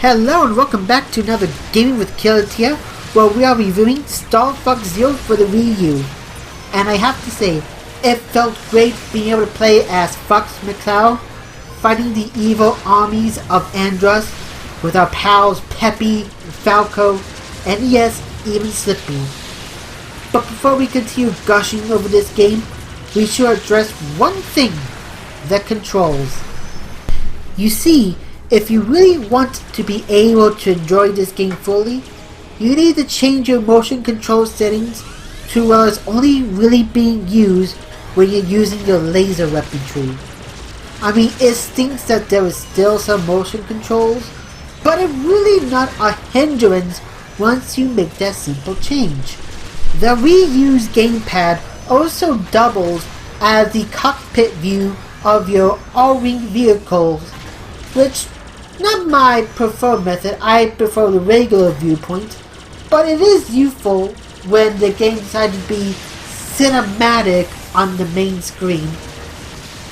Hello and welcome back to another Gaming with Killatia, where we are reviewing Star Fox Zero for the Wii U. And I have to say, it felt great being able to play as Fox McCloud, fighting the evil armies of Andros with our pals Peppy, Falco, and yes, even Slippy. But before we continue gushing over this game, we should address one thing: the controls. You see, if you really want to be able to enjoy this game fully, you need to change your motion control settings to where it's only really being used when you're using your laser weaponry. I mean, it stinks that there is still some motion controls, but it's really not a hindrance once you make that simple change. The Wii U's Gamepad also doubles as the cockpit view of your all-wing vehicles, which not my preferred method. I prefer the regular viewpoint, but it is useful when the game decides to be cinematic on the main screen.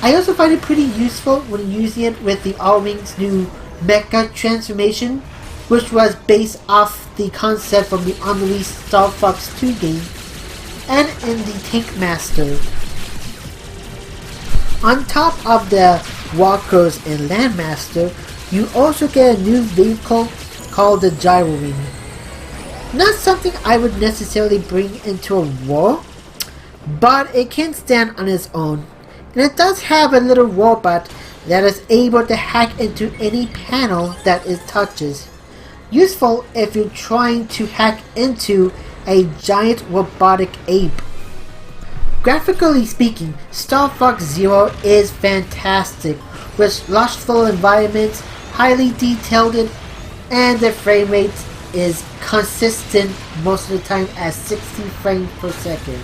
I also find it pretty useful when using it with the All-Wing's new Mecha transformation, which was based off the concept from the unreleased Star Fox 2 game, and in the Tank Master. On top of the Walkers and Landmaster, you also get a new vehicle called the Gyro. Not something I would necessarily bring into a war, but it can stand on its own, and it does have a little robot that is able to hack into any panel that it touches. Useful if you're trying to hack into a giant robotic ape. Graphically speaking, Star Fox Zero is fantastic, with lustful environments, highly detailed, and the frame rate is consistent most of the time at 60 frames per second.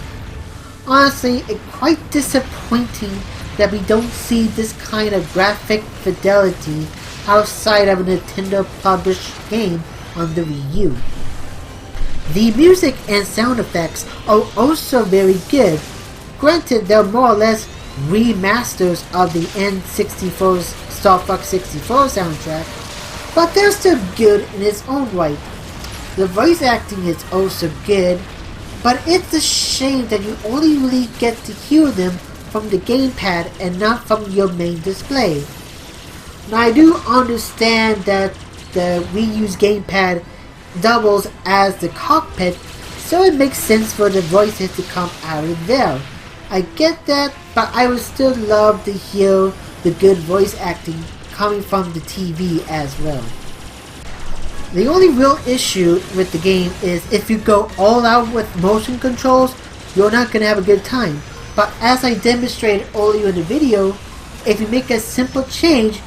Honestly, it's quite disappointing that we don't see this kind of graphic fidelity outside of a Nintendo published game on the Wii U. The music and sound effects are also very good. Granted, they're more or less remasters of the N64's Star Fox 64 soundtrack, but they're still good in its own right. The voice acting is also good, but it's a shame that you only really get to hear them from the gamepad and not from your main display. Now, I do understand that the Wii U's gamepad doubles as the cockpit, so it makes sense for the voices to come out of there. I get that, but I would still love to hear the good voice acting coming from the TV as well. The only real issue with the game is if you go all out with motion controls, you're not going to have a good time. But as I demonstrated earlier in the video, if you make a simple change,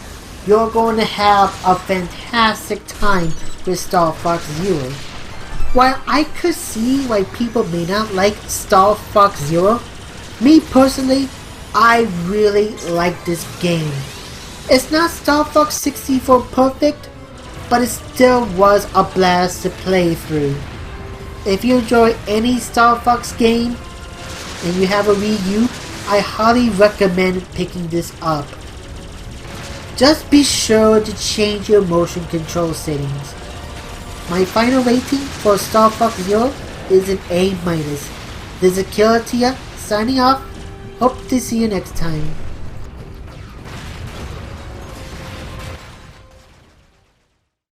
you're going to have a fantastic time with Star Fox Zero. While I could see why people may not like Star Fox Zero, me personally, I really like this game. It's not Star Fox 64 perfect, but it still was a blast to play through. If you enjoy any Star Fox game and you have a Wii U, I highly recommend picking this up. Just be sure to change your motion control settings. My final rating for Star Fox Zero is an A-. This is Killatia signing off. Hope to see you next time.